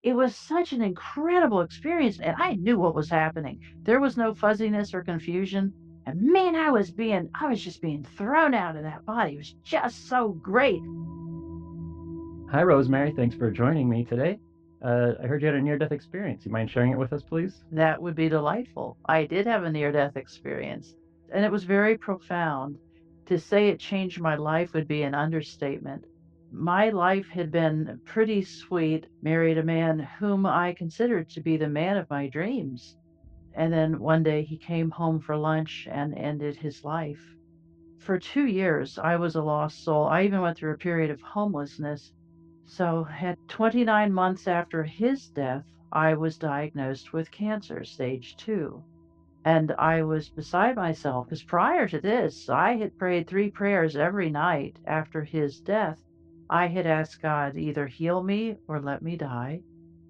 it was such an incredible experience, and I knew what was happening. There was no fuzziness or confusion, and man, I was just being thrown out of that body. It was just so great. Hi, Rosemary. Thanks for joining me today. I heard you had a near-death experience. You mind sharing it with us, please? That would be delightful. I did have a near-death experience, and it was very profound. To say it changed my life would be an understatement. My life had been pretty sweet, married a man whom I considered to be the man of my dreams. And then one day he came home for lunch and ended his life. For 2 years, I was a lost soul. I even went through a period of homelessness. So at 29 months after his death, I was diagnosed with cancer, stage 2. And I was beside myself because prior to this, I had prayed 3 prayers every night after his death. I had asked God either heal me or let me die.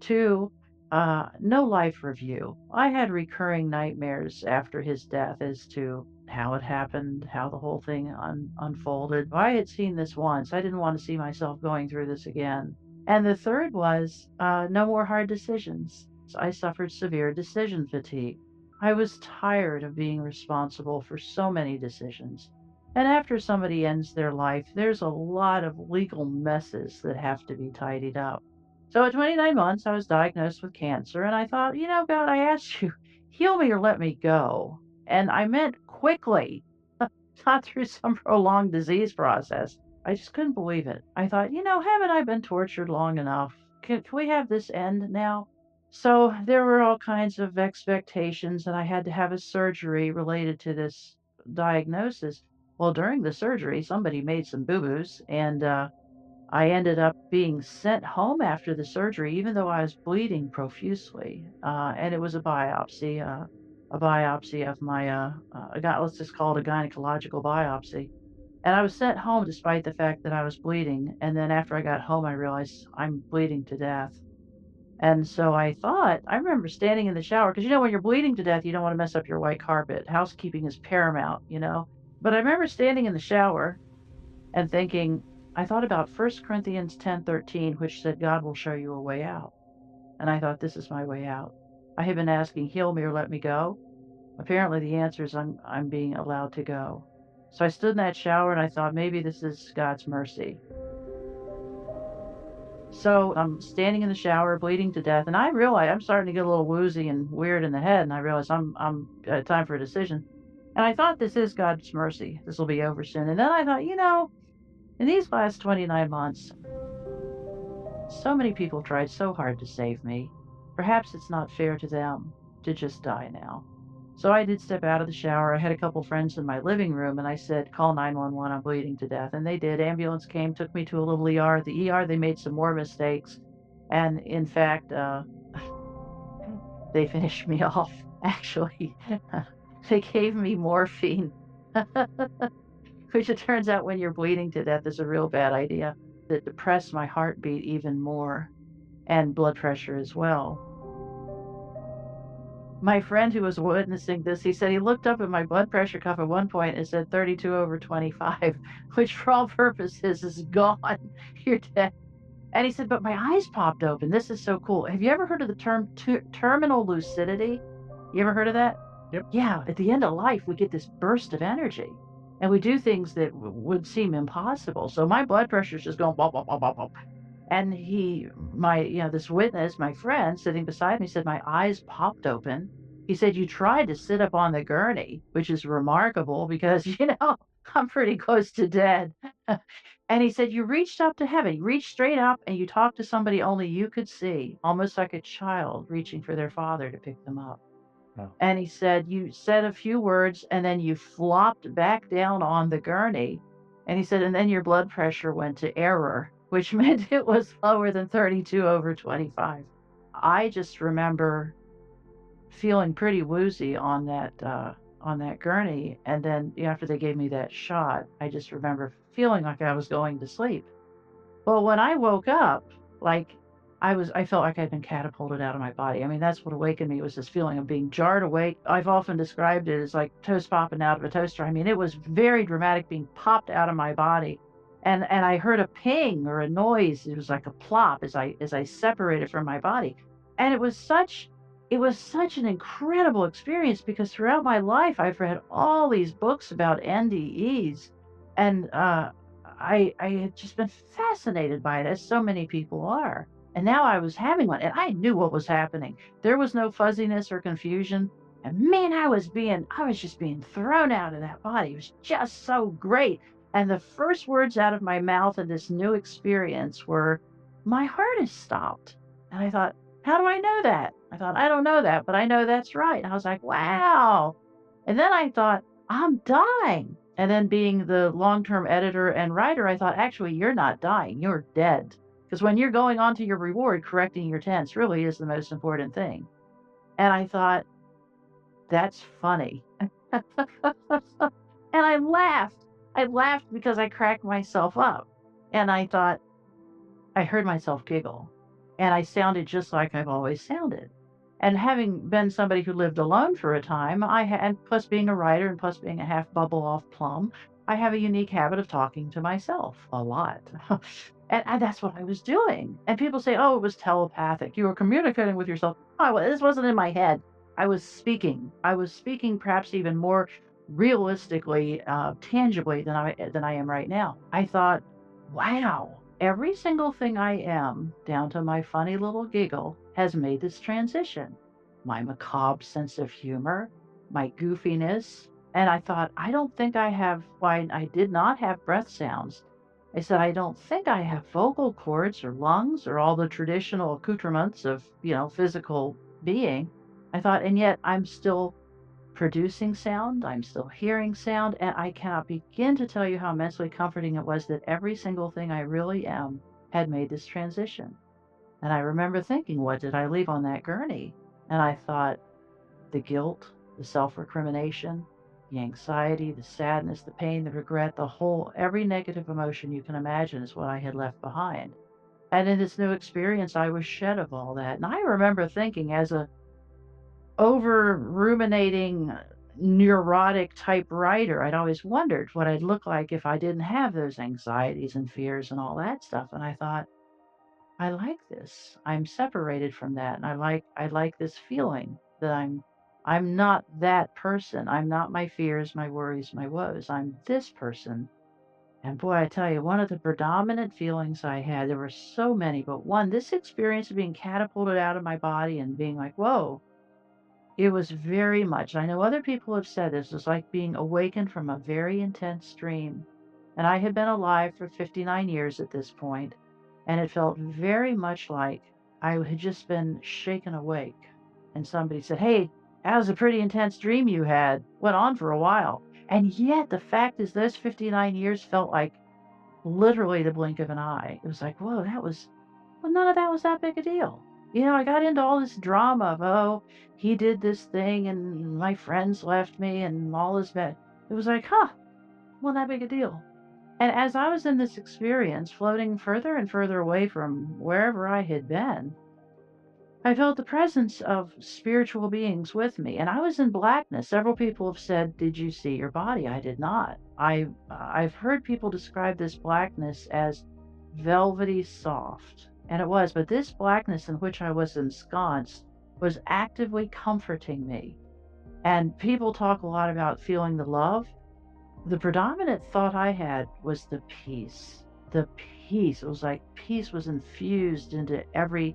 2, no life review. I had recurring nightmares after his death as to how it happened, how the whole thing unfolded. I had seen this once. I didn't want to see myself going through this again. And the third was no more hard decisions. I suffered severe decision fatigue. I was tired of being responsible for so many decisions. And after somebody ends their life, there's a lot of legal messes that have to be tidied up. So at 29 months, I was diagnosed with cancer, and I thought, God, I asked you, heal me or let me go. And I meant quickly, not through some prolonged disease process. I just couldn't believe it. I thought, haven't I been tortured long enough? Can we have this end now? So there were all kinds of expectations that I had to have a surgery related to this diagnosis. Well, during the surgery, somebody made some boo-boos, and I ended up being sent home after the surgery, even though I was bleeding profusely. And it was a biopsy of my, let's just call it a gynecological biopsy. And I was sent home despite the fact that I was bleeding. And then after I got home, I realized I'm bleeding to death. And so I remember standing in the shower because, when you're bleeding to death, you don't want to mess up your white carpet. Housekeeping is paramount. But I remember standing in the shower and thinking, I thought about 1 Corinthians 10:13, which said, God will show you a way out. And I thought, this is my way out. I had been asking, heal me or let me go. Apparently, the answer is I'm being allowed to go. So I stood in that shower and I thought, maybe this is God's mercy. So I'm standing in the shower, bleeding to death, and I realize I'm starting to get a little woozy and weird in the head, and I realize I'm time for a decision. And I thought, this is God's mercy. This will be over soon. And then I thought, in these last 29 months, so many people tried so hard to save me. Perhaps it's not fair to them to just die now. So I did step out of the shower. I had a couple friends in my living room, and I said, call 911, I'm bleeding to death. And they did. Ambulance came, took me to a little ER. At the ER, they made some more mistakes. And in fact, they finished me off, actually. They gave me morphine, which it turns out when you're bleeding to death is a real bad idea. It depressed my heartbeat even more, and blood pressure as well. My friend who was witnessing this, he said he looked up at my blood pressure cuff at one point and said 32/25, which for all purposes is gone. You're dead. And he said, but my eyes popped open. This is so cool. Have you ever heard of the term terminal lucidity? You ever heard of that? Yep. Yeah, at the end of life, we get this burst of energy and we do things that would seem impossible. So my blood pressure is just going bop, bop, bop, bop, bop. And this witness, my friend sitting beside me said, my eyes popped open. He said, you tried to sit up on the gurney, which is remarkable because, I'm pretty close to dead. And he said, you reached up to heaven, you reached straight up and you talked to somebody only you could see, almost like a child reaching for their father to pick them up. Wow. And he said, you said a few words and then you flopped back down on the gurney. And he said, and then your blood pressure went to error, which meant it was lower than 32/25. I just remember feeling pretty woozy on that gurney. And then after they gave me that shot, I just remember feeling like I was going to sleep. Well, when I woke up, like I felt like I'd been catapulted out of my body. I mean, that's what awakened me was this feeling of being jarred awake. I've often described it as like toast popping out of a toaster. I mean, it was very dramatic being popped out of my body. and I heard a ping or a noise. It was like a plop as I separated from my body. And it was such an incredible experience because throughout my life I've read all these books about NDEs, and I had just been fascinated by it, as so many people are. And now I was having one, and I knew what was happening. There was no fuzziness or confusion. And man, I was just being thrown out of that body. It was just so great. And the first words out of my mouth in this new experience were, "My heart has stopped." And I thought, "How do I know that?" I thought, "I don't know that, but I know that's right." And I was like, "Wow." And then I thought, "I'm dying." And then being the long-term editor and writer, I thought, "Actually, you're not dying, you're dead." Because when you're going on to your reward, correcting your tense really is the most important thing. And I thought, "That's funny." And I laughed. I laughed because I cracked myself up. And I thought, I heard myself giggle. And I sounded just like I've always sounded. And having been somebody who lived alone for a time, and plus being a writer and plus being a half bubble off plum, I have a unique habit of talking to myself a lot. And that's what I was doing. And people say, "Oh, it was telepathic. You were communicating with yourself." This wasn't in my head. I was speaking. I was speaking perhaps even more realistically, tangibly than I am right now. I thought, wow, every single thing I am, down to my funny little giggle, has made this transition. My macabre sense of humor, my goofiness. And I thought, I don't think I have, why I did not have breath sounds. I said, I don't think I have vocal cords or lungs or all the traditional accoutrements of, physical being. I thought, and yet I'm still producing sound, I'm still hearing sound, and I cannot begin to tell you how immensely comforting it was that every single thing I really am had made this transition. And I remember thinking, what did I leave on that gurney? And I thought, the guilt, the self recrimination, the anxiety, the sadness, the pain, the regret, every negative emotion you can imagine is what I had left behind. And in this new experience, I was shed of all that. And I remember thinking, as a over ruminating, neurotic type writer, I'd always wondered what I'd look like if I didn't have those anxieties and fears and all that stuff. And I thought, I like this. I'm separated from that. And I like this feeling that I'm not that person. I'm not my fears, my worries, my woes. I'm this person. And boy, I tell you, one of the predominant feelings I had, there were so many, but one, this experience of being catapulted out of my body and being like, whoa, it was very much, I know other people have said this, was like being awakened from a very intense dream. And I had been alive for 59 years at this point, and it felt very much like I had just been shaken awake. And somebody said, "Hey, that was a pretty intense dream you had. Went on for a while." And yet the fact is those 59 years felt like literally the blink of an eye. It was like, whoa, well, none of that was that big a deal. I got into all this drama of, oh, he did this thing and my friends left me and all this bad. It was like, huh, well, that big a deal. And as I was in this experience, floating further and further away from wherever I had been, I felt the presence of spiritual beings with me, and I was in blackness. Several people have said, "Did you see your body?" I did not. I've heard people describe this blackness as velvety soft, and it was, but this blackness in which I was ensconced was actively comforting me. And people talk a lot about feeling the love. The predominant thought I had was the peace. The peace. It was like peace was infused into every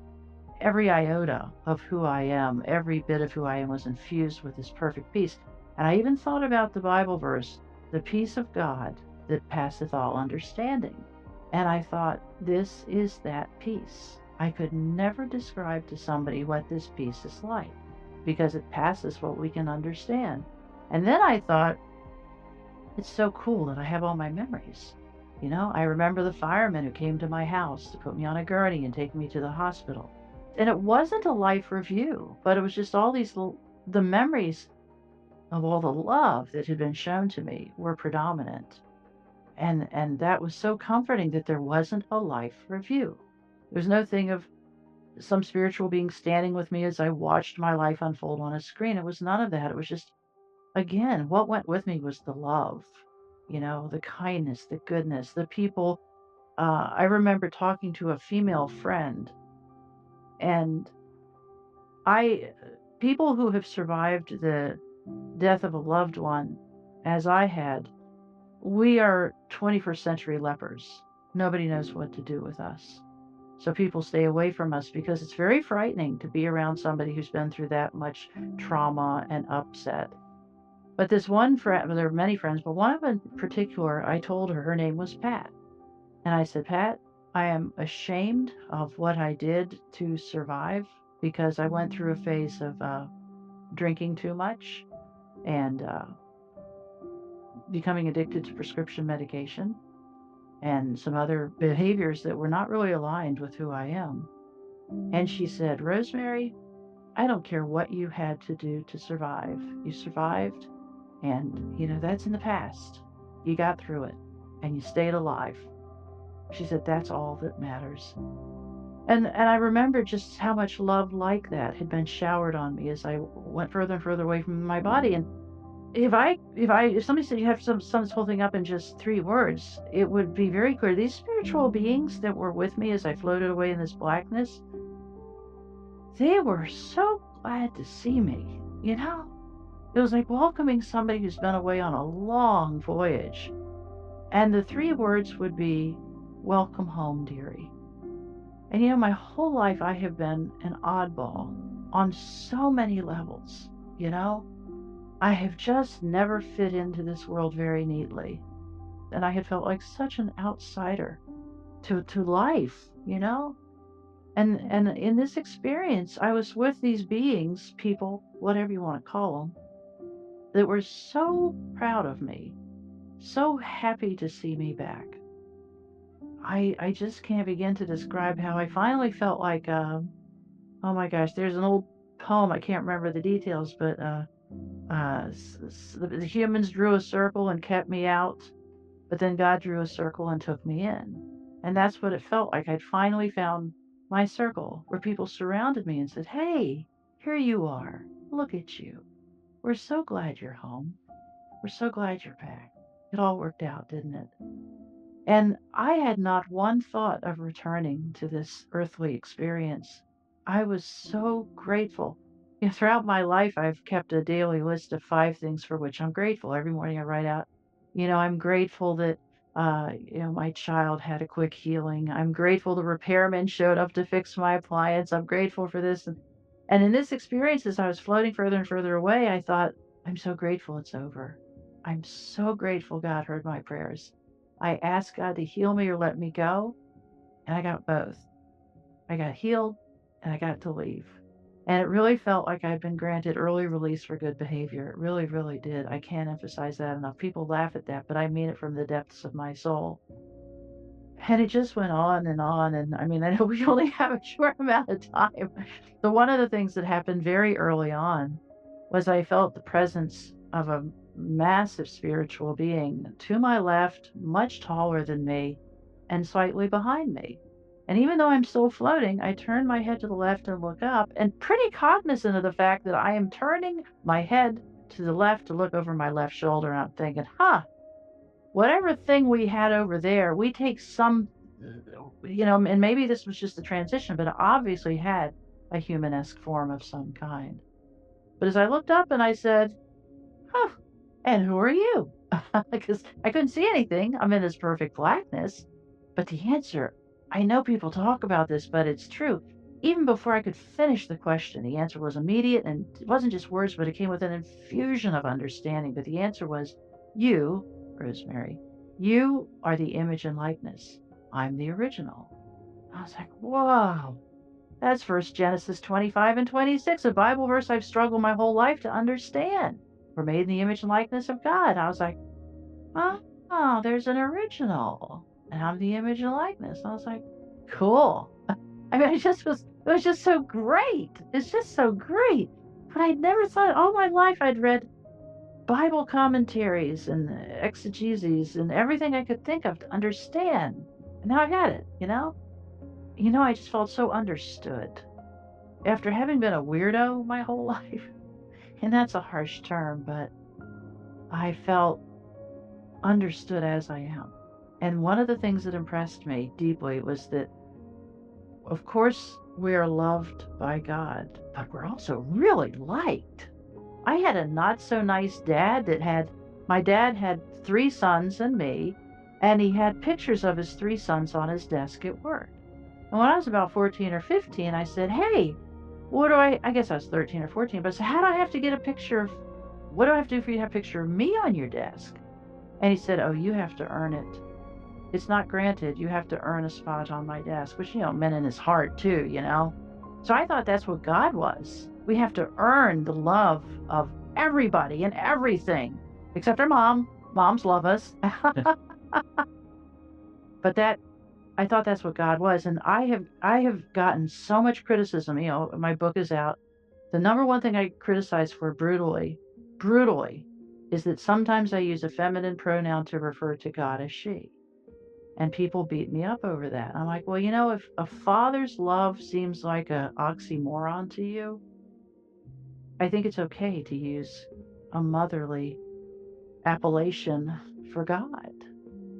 iota of who I am, every bit of who I am was infused with this perfect peace. And I even thought about the Bible verse, the peace of God that passeth all understanding. And I thought, this is that peace. I could never describe to somebody what this peace is like because it passes what we can understand. And then I thought, it's so cool that I have all my memories. I remember the firemen who came to my house to put me on a gurney and take me to the hospital. And it wasn't a life review, but it was just all the memories of all the love that had been shown to me were predominant. And that was so comforting that there wasn't a life review. There was no thing of some spiritual being standing with me as I watched my life unfold on a screen. It was none of that. It was just, again, what went with me was the love. the kindness, the goodness, the people. I remember talking to a female friend, and I, people who have survived the death of a loved one, as I had, we are 21st century lepers. Nobody knows what to do with us. So people stay away from us because it's very frightening to be around somebody who's been through that much trauma and upset. But this one friend, well, there are many friends, but one of them in particular, I told her name was Pat. And I said, Pat, I am ashamed of what I did to survive because I went through a phase of drinking too much and becoming addicted to prescription medication and some other behaviors that were not really aligned with who I am. And she said, Rosemary, I don't care what you had to do to survive. You survived, and that's in the past. You got through it, and you stayed alive. She said, that's all that matters. And I remember just how much love like that had been showered on me as I went further and further away from my body. And if somebody said you have to sum this whole thing up in just 3 words, it would be very clear. These spiritual beings that were with me as I floated away in this blackness, they were so glad to see me. It was like welcoming somebody who's been away on a long voyage. And the 3 words would be, welcome home, dearie. And my whole life I have been an oddball on so many levels. I have just never fit into this world very neatly. And I had felt like such an outsider to life. And in this experience, I was with these beings, people, whatever you want to call them, that were so proud of me, so happy to see me back. I just can't begin to describe how I finally felt like, oh my gosh, there's an old poem, I can't remember the details, but the humans drew a circle and kept me out, but then God drew a circle and took me in. And that's what it felt like. I'd finally found my circle where people surrounded me and said, hey, here you are. Look at you. We're so glad you're home. We're so glad you're back. It all worked out, didn't it? And I had not one thought of returning to this earthly experience. I was so grateful. Throughout my life, I've kept a daily list of 5 things for which I'm grateful. Every morning I write out, I'm grateful that, my child had a quick healing. I'm grateful the repairman showed up to fix my appliance. I'm grateful for this. And in this experience, as I was floating further and further away, I thought, I'm so grateful it's over. I'm so grateful God heard my prayers. I asked God to heal me or let me go, and I got both. I got healed, and I got to leave. And it really felt like I'd been granted early release for good behavior. It really, really did. I can't emphasize that enough. People laugh at that, but I mean it from the depths of my soul. And it just went on and on. And I mean, I know we only have a short amount of time. So one of the things that happened very early on was I felt the presence of a massive spiritual being to my left, much taller than me, and slightly behind me. And even though I'm still floating, I turn my head to the left and look up, and pretty cognizant of the fact that I am turning my head to the left to look over my left shoulder. And I'm thinking, whatever thing we had over there, we take some, and maybe this was just a transition, but it obviously had a humanesque form of some kind. But as I looked up and I said, and who are you? Because I couldn't see anything. I'm in this perfect blackness. But the answer, I know people talk about this, but it's true. Even before I could finish the question, the answer was immediate, and it wasn't just words, but it came with an infusion of understanding. But the answer was, you, Rosemary, you are the image and likeness. I'm the original. I was like, whoa. That's First Genesis 25 and 26, a Bible verse I've struggled my whole life to understand. We're made in the image and likeness of God. I was like, oh, there's an original. And I'm the image and likeness. I was like, cool. I mean, it was just so great. It's just so great. But I'd never thought, all my life I'd read Bible commentaries and exegeses and everything I could think of to understand. And now I got it, I just felt so understood. After having been a weirdo my whole life, and that's a harsh term, but I felt understood as I am. And one of the things that impressed me deeply was that, of course, we are loved by God, but we're also really liked. I had a not so nice dad my dad had three sons and me, and he had pictures of his three sons on his desk at work. And when I was about 14 or 15, I said, "Hey, I guess I was 13 or 14, but I said, how do I have to get a picture of, what do I have to do for you to have a picture of me on your desk?" And he said, "Oh, you have to earn it. It's not granted. You have to earn a spot on my desk," which, meant in his heart too. So I thought that's what God was. We have to earn the love of everybody and everything, except our mom. Moms love us. But I thought that's what God was. And I have gotten so much criticism. My book is out. The number one thing I criticize for brutally, is that sometimes I use a feminine pronoun to refer to God as she. And people beat me up over that. I'm like, well, if a father's love seems like a oxymoron to you, I think it's okay to use a motherly appellation for God.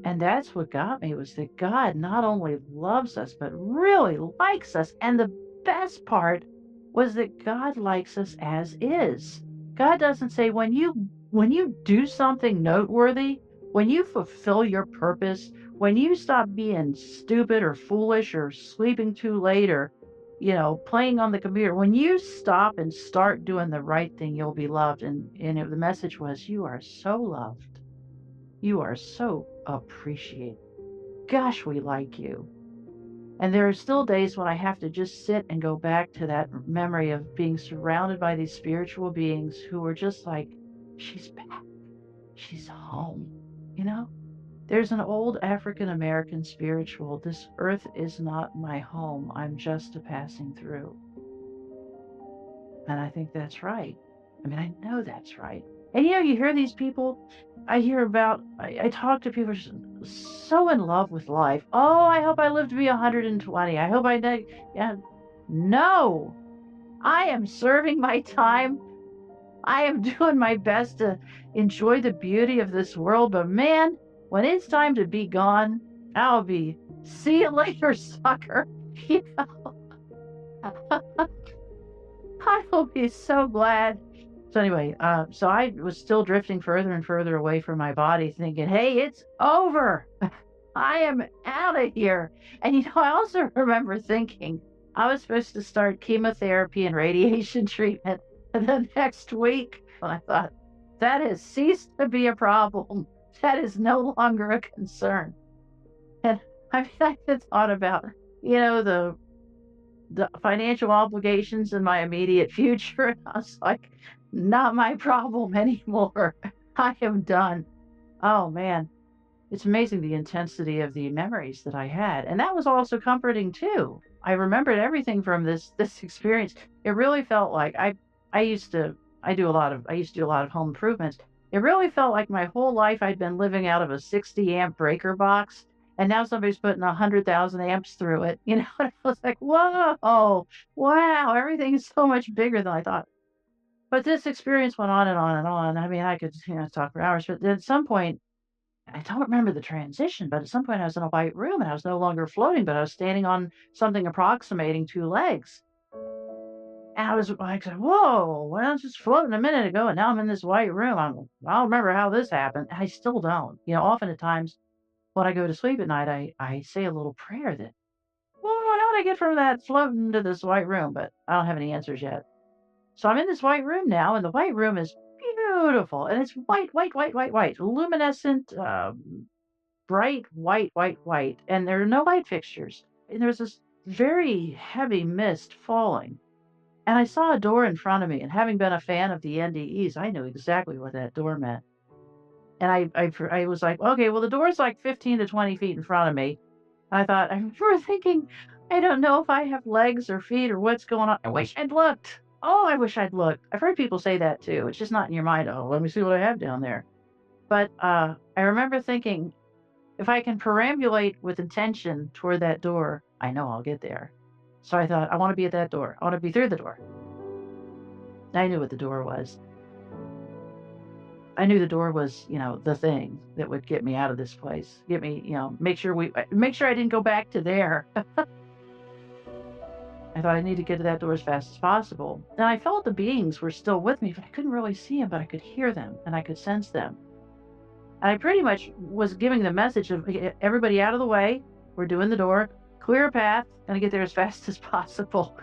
And that's what got me, was that God not only loves us, but really likes us. And the best part was that God likes us as is. God doesn't say, when you do something noteworthy, when you fulfill your purpose, when you stop being stupid or foolish or sleeping too late or, playing on the computer, when you stop and start doing the right thing, you'll be loved. The message was, you are so loved. You are so appreciated. Gosh, we like you. And there are still days when I have to just sit and go back to that memory of being surrounded by these spiritual beings who are just like, she's back. She's home. You know? There's an old African American spiritual, "This earth is not my home. I'm just a passing through." And I think that's right. I mean, I know that's right. And you hear these people, I talk to people so in love with life. "Oh, I hope I live to be 120. I hope I die." Yeah. No, I am serving my time. I am doing my best to enjoy the beauty of this world. But man, when it's time to be gone, I'll be, "See you later, sucker." You I will be so glad. So anyway, so I was still drifting further and further away from my body, thinking, "Hey, it's over. I am out of here." And I also remember thinking I was supposed to start chemotherapy and radiation treatment the next week. And I thought, that has ceased to be a problem. That is no longer a concern. And I had thought about, the financial obligations in my immediate future. And I was like, not my problem anymore. I am done. Oh man, it's amazing the intensity of the memories that I had. And that was also comforting too. I remembered everything from this experience. It really felt like I used to I used to do a lot of home improvements. It really felt like my whole life I'd been living out of a 60 amp breaker box, and now somebody's putting 100,000 amps through it. And I was like, whoa, wow, everything's so much bigger than I thought. But this experience went on and on and on. I mean, I could, talk for hours, but at some point, I don't remember the transition, but at some point I was in a white room and I was no longer floating, but I was standing on something approximating two legs. And I was like, "Whoa, well, I was just floating a minute ago and now I'm in this white room. I don't remember how this happened." I still don't. Often at times when I go to sleep at night, I say a little prayer that, well, how did I get from that floating to this white room? But I don't have any answers yet. So I'm in this white room now, and the white room is beautiful. And it's white, white, white, white, white, luminescent, bright white, white, white. And there are no light fixtures. And there's this very heavy mist falling. And I saw a door in front of me. And having been a fan of the NDEs, I knew exactly what that door meant. And I was like, okay, well, the door's like 15 to 20 feet in front of me. And I thought, I remember thinking, I don't know if I have legs or feet or what's going on. I wish I'd looked. Oh, I wish I'd looked. I've heard people say that too. It's just not in your mind. "Oh, let me see what I have down there." But I remember thinking, if I can perambulate with intention toward that door, I know I'll get there. So I thought, I want to be at that door. I want to be through the door. I knew what the door was. I knew the door was, the thing that would get me out of this place, get me, make sure I didn't go back to there. I thought I need to get to that door as fast as possible. And I felt the beings were still with me, but I couldn't really see them, but I could hear them and I could sense them. And I pretty much was giving the message of everybody out of the way. We're doing the door, clear a path, gonna get there as fast as possible.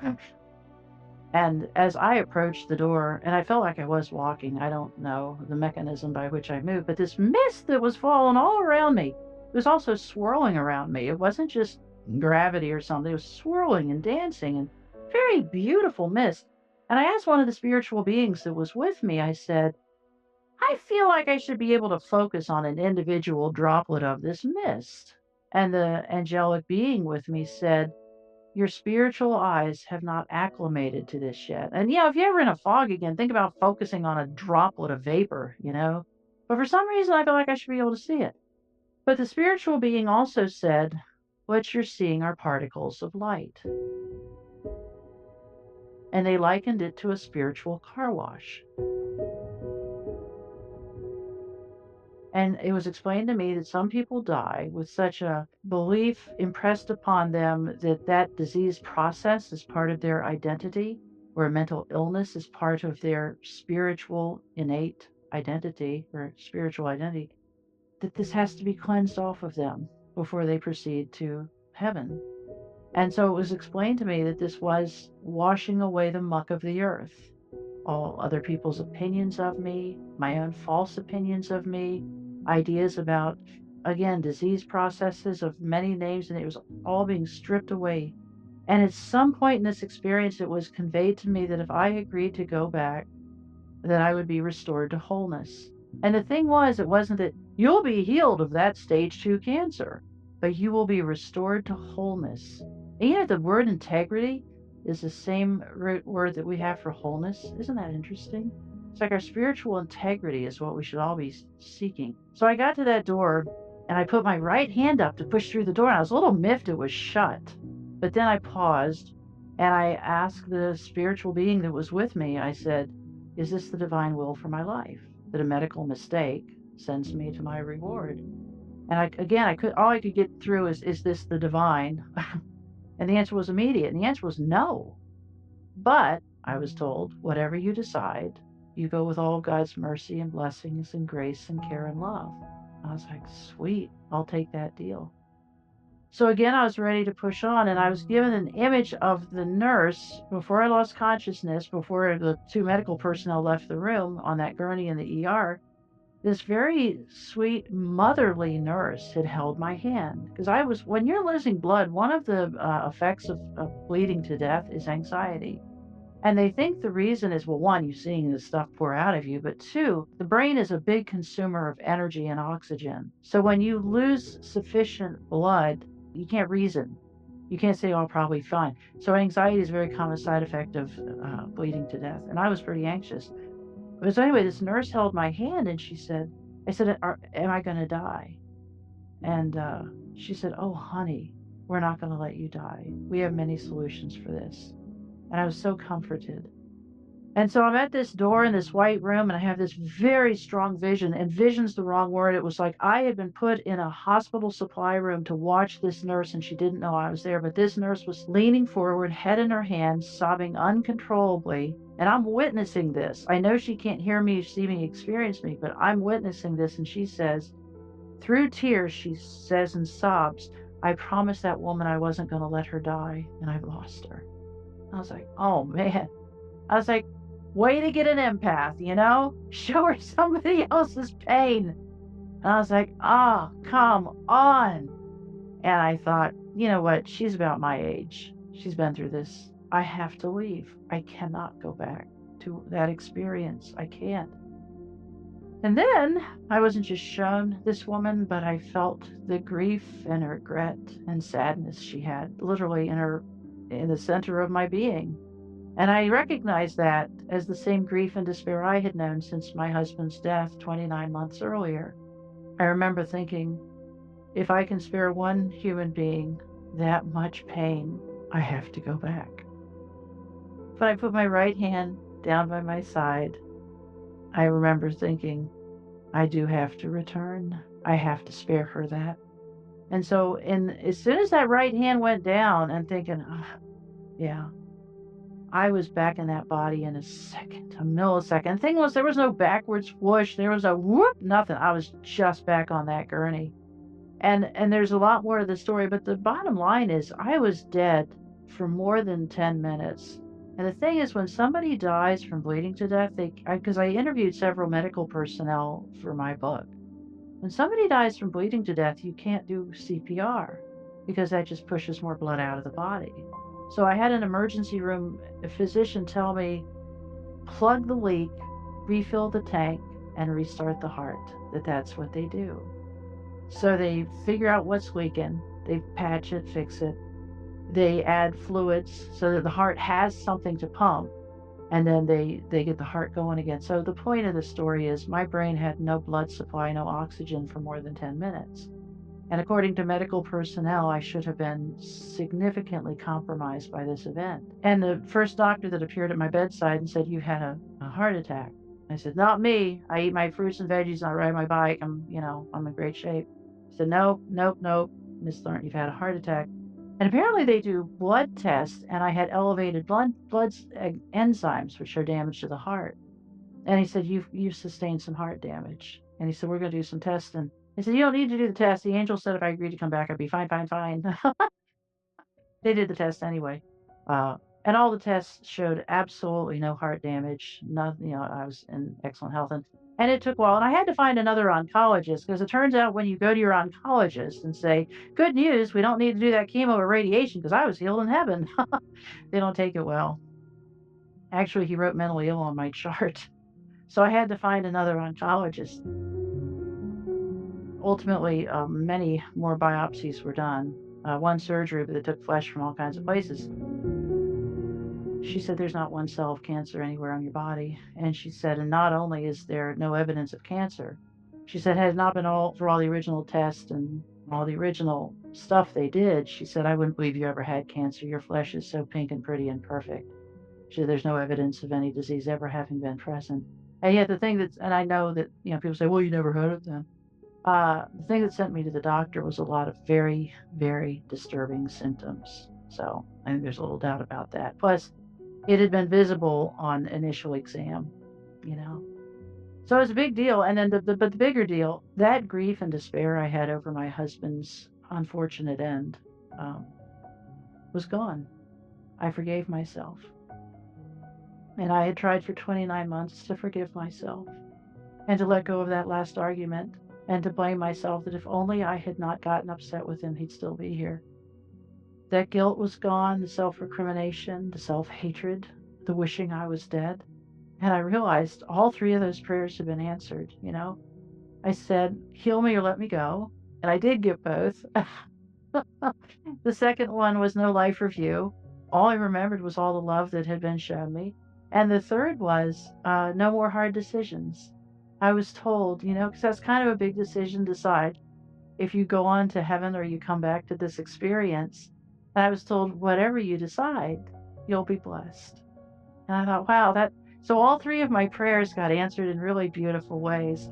And as I approached the door, and I felt like I was walking, I don't know the mechanism by which I moved, but this mist that was falling all around me, it was also swirling around me. It wasn't just gravity or something, it was swirling and dancing and very beautiful mist. And I asked one of the spiritual beings that was with me, I said, I feel like I should be able to focus on an individual droplet of this mist. And the angelic being with me said, your spiritual eyes have not acclimated to this yet. And if you're ever in a fog again, think about focusing on a droplet of vapor. But for some reason, I feel like I should be able to see it. But the spiritual being also said, what you're seeing are particles of light. And they likened it to a spiritual car wash. And it was explained to me that some people die with such a belief impressed upon them that that disease process is part of their identity, or a mental illness is part of their spiritual innate identity or spiritual identity, that this has to be cleansed off of them before they proceed to heaven. And so it was explained to me that this was washing away the muck of the earth, all other people's opinions of me, my own false opinions of me, ideas about, again, disease processes of many names, and it was all being stripped away. And at some point in this experience, it was conveyed to me that if I agreed to go back, that I would be restored to wholeness. And the thing was, it wasn't that you'll be healed of that stage 2 cancer, but you will be restored to wholeness. And the word integrity is the same root word that we have for wholeness. Isn't that interesting? It's like our spiritual integrity is what we should all be seeking. So I got to that door and I put my right hand up to push through the door, and I was a little miffed it was shut. But then I paused and I asked the spiritual being that was with me, I said, is this the divine will for my life? That a medical mistake sends me to my reward? And all I could get through is this the divine? And the answer was immediate. And the answer was no. But I was told, whatever you decide, you go with all of God's mercy and blessings and grace and care and love. I was like, sweet, I'll take that deal. So again, I was ready to push on, and I was given an image of the nurse before I lost consciousness, before the 2 medical personnel left the room on that gurney in the ER. This very sweet, motherly nurse had held my hand. Because when you're losing blood, one of the effects of bleeding to death is anxiety. And they think the reason is, well, one, you're seeing this stuff pour out of you, but 2, the brain is a big consumer of energy and oxygen. So when you lose sufficient blood, you can't reason. You can't say, oh, I'll probably be fine. So anxiety is a very common side effect of bleeding to death. And I was pretty anxious. But so anyway, this nurse held my hand and I said, am I going to die? And she said, oh, honey, we're not going to let you die. We have many solutions for this. And I was so comforted. And so I'm at this door in this white room, and I have this very strong vision. And vision's the wrong word. It was like I had been put in a hospital supply room to watch this nurse, and she didn't know I was there. But this nurse was leaning forward, head in her hands, sobbing uncontrollably. And I'm witnessing this. I know she can't hear me, see me, experience me, but I'm witnessing this. And she says, through tears, she says and sobs, I promised that woman I wasn't going to let her die, and I've lost her. I was like, oh, man. I was like, way to get an empath, Show her somebody else's pain. And I was like, oh, come on. And I thought, you know what? She's about my age. She's been through this. I have to leave. I cannot go back to that experience. I can't. And then I wasn't just shown this woman, but I felt the grief and regret and sadness she had literally in the center of my being. And I recognized that as the same grief and despair I had known since my husband's death 29 months earlier. I remember thinking, if I can spare one human being that much pain, I have to go back. But I put my right hand down by my side. I remember thinking, I do have to return. I have to spare her that. And so, as soon as that right hand went down, I'm thinking, yeah, I was back in that body in a second, a millisecond. The thing was, there was no backwards whoosh. There was a whoop, nothing. I was just back on that gurney. And there's a lot more to the story, but the bottom line is I was dead for more than 10 minutes. And the thing is, when somebody dies from bleeding to death, because I interviewed several medical personnel for my book. When somebody dies from bleeding to death, you can't do CPR because that just pushes more blood out of the body. So I had an emergency room physician tell me, plug the leak, refill the tank, and restart the heart. That's what they do. So they figure out what's leaking, they patch it, fix it, they add fluids so that the heart has something to pump, and then they get the heart going again. So the point of the story is my brain had no blood supply, no oxygen for more than 10 minutes. And according to medical personnel, I should have been significantly compromised by this event. And the first doctor that appeared at my bedside and said, "You had a heart attack." I said, "Not me. I eat my fruits and veggies and I ride my bike. I'm in great shape." He said, "Nope, nope, nope, Miss Thornton, you've had a heart attack." And apparently they do blood tests, and I had elevated blood enzymes, which are damage to the heart. And he said, "You've sustained some heart damage." And he said, "We're going to do some tests." And I said, "You don't need to do the test. The angel said if I agreed to come back, I'd be fine, fine, fine." They did the test anyway. Uh, and all the tests showed absolutely no heart damage. Nothing, I was in excellent health. And it took a while. And I had to find another oncologist because it turns out when you go to your oncologist and say, "Good news, we don't need to do that chemo or radiation because I was healed in heaven," they don't take it well. Actually, he wrote mentally ill on my chart. So I had to find another oncologist. Ultimately, many more biopsies were done. One surgery that took flesh from all kinds of places. She said, "There's not one cell of cancer anywhere on your body." And she said, "And not only is there no evidence of cancer," she said, "had it not been for all the original tests and all the original stuff they did," she said, "I wouldn't believe you ever had cancer. Your flesh is so pink and pretty and perfect." She said, "There's no evidence of any disease ever having been present." And yet and I know that, people say, "Well, you never had it then." The thing that sent me to the doctor was a lot of very, very disturbing symptoms. So I think there's a little doubt about that. Plus, it had been visible on initial exam, you know. So it was a big deal. And then but the bigger deal, that grief and despair I had over my husband's unfortunate end um, was gone. I forgave myself. And I had tried for 29 months to forgive myself and to let go of that last argument and to blame myself that if only I had not gotten upset with him, he'd still be here. That guilt was gone, the self-recrimination, the self-hatred, the wishing I was dead. And I realized all three of those prayers had been answered, I said, "Heal me or let me go." And I did get both. The second one was no life review. All I remembered was all the love that had been shown me. And the third was no more hard decisions. I was told, because that's kind of a big decision to decide if you go on to heaven or you come back to this experience. And I was told, whatever you decide, you'll be blessed. And I thought, wow, so all three of my prayers got answered in really beautiful ways.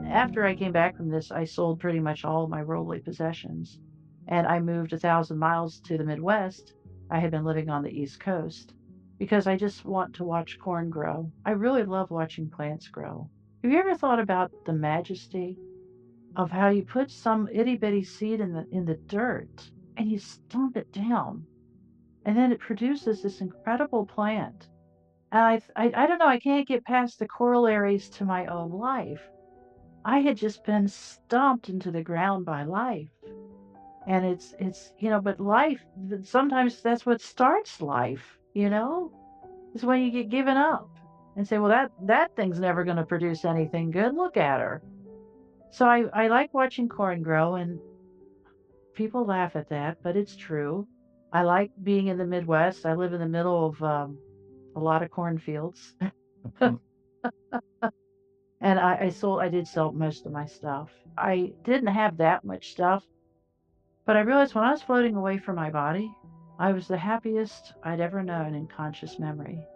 After I came back from this, I sold pretty much all of my worldly possessions, and I moved 1,000 miles to the Midwest. I had been living on the East Coast because I just want to watch corn grow. I really love watching plants grow. Have you ever thought about the majesty of how you put some itty bitty seed in the dirt and you stomp it down, and then it produces this incredible plant? And I don't know, I can't get past the corollaries to my own life. I had just been stomped into the ground by life. And but life, sometimes that's what starts life, is when you get given up and say, well, that thing's never going to produce anything good. Look at her. So I like watching corn grow, and people laugh at that, but it's true. I like being in the Midwest. I live in the middle of a lot of cornfields. And I did sell most of my stuff. I didn't have that much stuff, but I realized when I was floating away from my body, I was the happiest I'd ever known in conscious memory.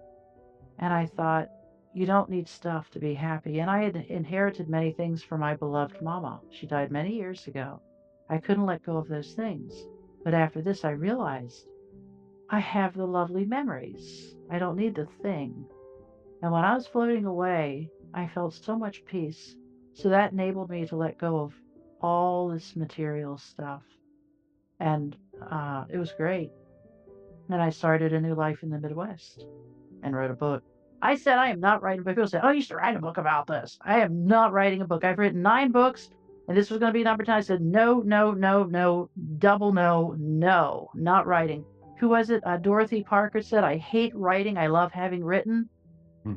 And I thought, You don't need stuff to be happy. And I had inherited many things from my beloved mama. She died many years ago. I couldn't let go of those things. But after this, I realized I have the lovely memories. I don't need the thing. And when I was floating away, I felt so much peace. So that enabled me to let go of all this material stuff. And it was great. And I started a new life in the Midwest and wrote a book. I said, I am not writing a book. People say, oh, you should write a book about this. I am not writing a book. I've written 9 books, and this was going to be number 10. I said, no, no, no, no, double no, no, not writing. Who was it? Dorothy Parker said, I hate writing. I love having written.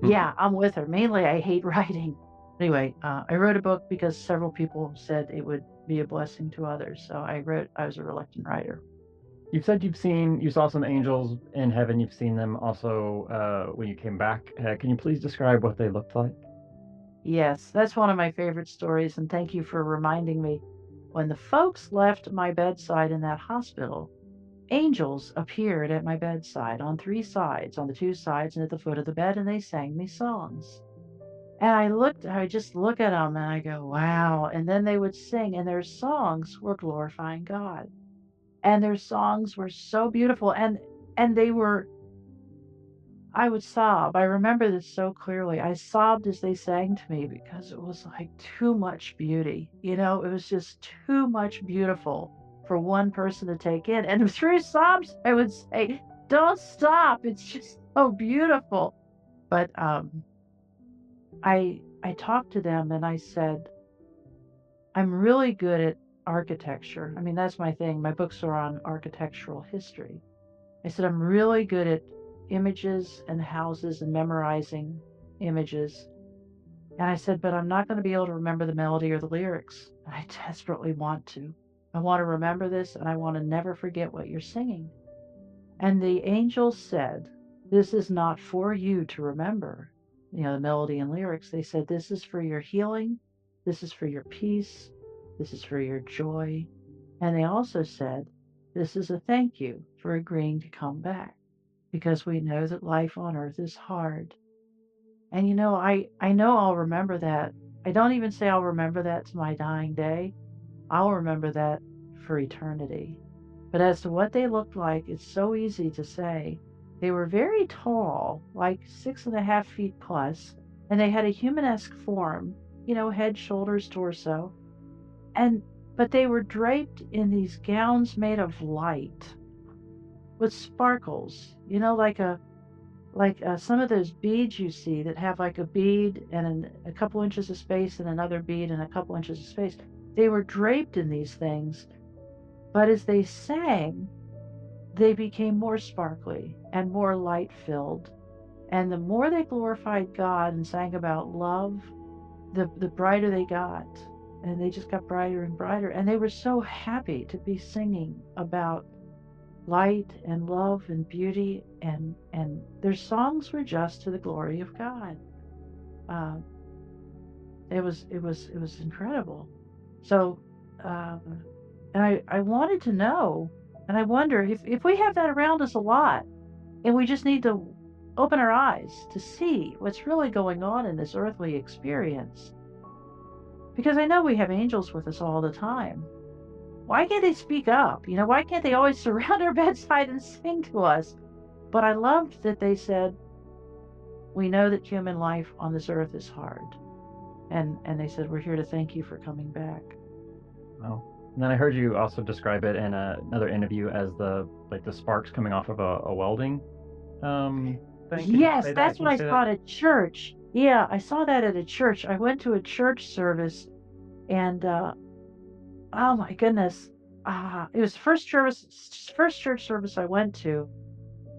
Yeah, I'm with her. Mainly, I hate writing. Anyway, I wrote a book because several people said it would be a blessing to others. So I was a reluctant writer. You've said you saw some angels in heaven. You've seen them also when you came back. Can you please describe what they looked like? Yes, that's one of my favorite stories, and thank you for reminding me. When the folks left my bedside in that hospital, angels appeared at my bedside on 3 sides, on the 2 sides and at the foot of the bed, and they sang me songs. And I just look at them and I go, wow. And then they would sing, and their songs were glorifying God. And their songs were so beautiful. And they were, I would sob. I remember this so clearly. I sobbed as they sang to me because it was like too much beauty. You know, it was just too much beautiful for one person to take in. And through sobs, I would say, don't stop. It's just so beautiful. But I talked to them and I said, I'm really good at architecture. I mean, that's my thing. My books are on architectural history. I said, I'm really good at images and houses and memorizing images. And I said, but I'm not going to be able to remember the melody or the lyrics. I desperately want to. I want to remember this, and I want to never forget what you're singing. And the angel said, this is not for you to remember, the melody and lyrics. They said, this is for your healing. This is for your peace. This is for your joy. And they also said, this is a thank you for agreeing to come back, because we know that life on earth is hard. And I know I'll remember that. I don't even say I'll remember that to my dying day. I'll remember that for eternity. But as to what they looked like, it's so easy to say. They were very tall, like 6.5 feet plus, and they had a humanesque form, head, shoulders, torso. But they were draped in these gowns made of light with sparkles, like some of those beads you see that have like a bead and a couple inches of space and another bead and a couple inches of space. They were draped in these things, but as they sang, they became more sparkly and more light filled. And the more they glorified God and sang about love, the brighter they got. And they just got brighter and brighter. And they were so happy to be singing about light and love and beauty, and their songs were just to the glory of God. Uh, it was incredible. So, and I wanted to know, and I wonder if we have that around us a lot, and we just need to open our eyes to see what's really going on in this earthly experience. Because I know we have angels with us all the time. Why can't they speak up? Why can't they always surround our bedside and sing to us? But I loved that they said, we know that human life on this earth is hard. And they said, we're here to thank you for coming back. Wow. And then I heard you also describe it in another interview as the sparks coming off of a welding thing. Yes, that's what I saw at church. Yeah, I saw that at a church. I went to a church service, and oh my goodness, it was first church service I went to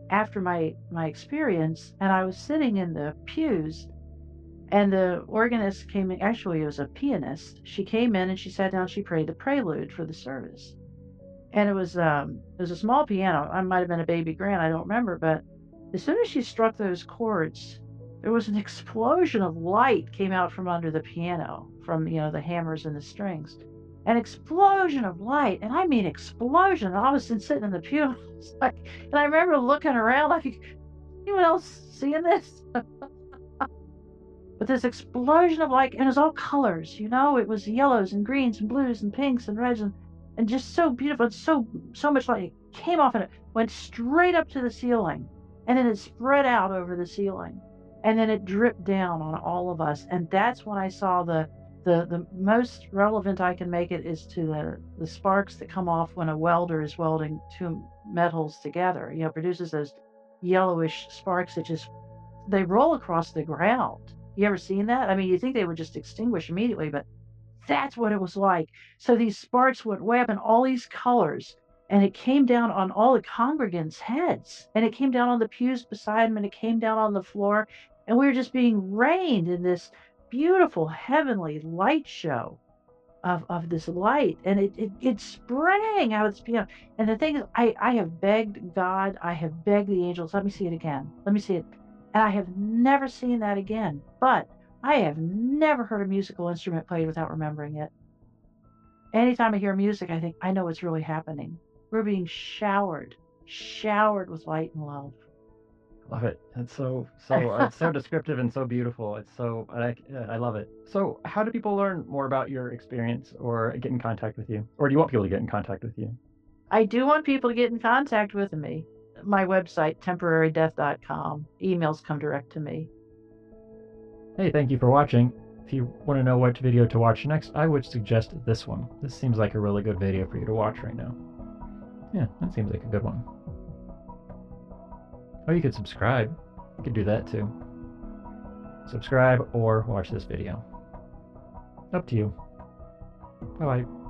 after my experience, and I was sitting in the pews, and the organist came in. Actually, it was a pianist. She came in and she sat down. She prayed the prelude for the service, and it was a small piano. I might have been a baby grand, I don't remember, but as soon as she struck those chords, there was an explosion of light came out from under the piano, from the hammers and the strings. An explosion of light, and I mean explosion. And I was sitting in the pew, and I remember looking around like, anyone else seeing this? with this explosion of light, and it was all colors, you know, it was yellows and greens and blues and pinks and reds and just so beautiful. And so much light. It came off and it went straight up to the ceiling, and then it spread out over the ceiling, and then it dripped down on all of us. And that's when I saw the most relevant I can make it is to the sparks that come off when a welder is welding two metals together. You know, produces those yellowish sparks that just they roll across the ground. You ever seen that? I mean, you think they would just extinguish immediately, but that's what it was like. So these sparks went way up in all these colors, and it came down on all the congregants' heads, and it came down on the pews beside them, and it came down on the floor, and we were just being rained in this beautiful heavenly light show of this light, and it sprang out of this piano. And the thing is, I have begged God, I have begged the angels, let me see it again, let me see it, and I have never seen that again. But I have never heard a musical instrument played without remembering it. Anytime I hear music, I think I know what's really happening. We're being showered with light and love. Love it. It's it's so descriptive and so beautiful. I love it. So how do people learn more about your experience or get in contact with you? Or do you want people to get in contact with you? I do want people to get in contact with me. My website, temporarydeath.com. Emails come direct to me. Hey, thank you for watching. If you want to know what video to watch next, I would suggest this one. This seems like a really good video for you to watch right now. Yeah, that seems like a good one. Oh, you could subscribe. You could do that too. Subscribe or watch this video. Up to you. Bye-bye.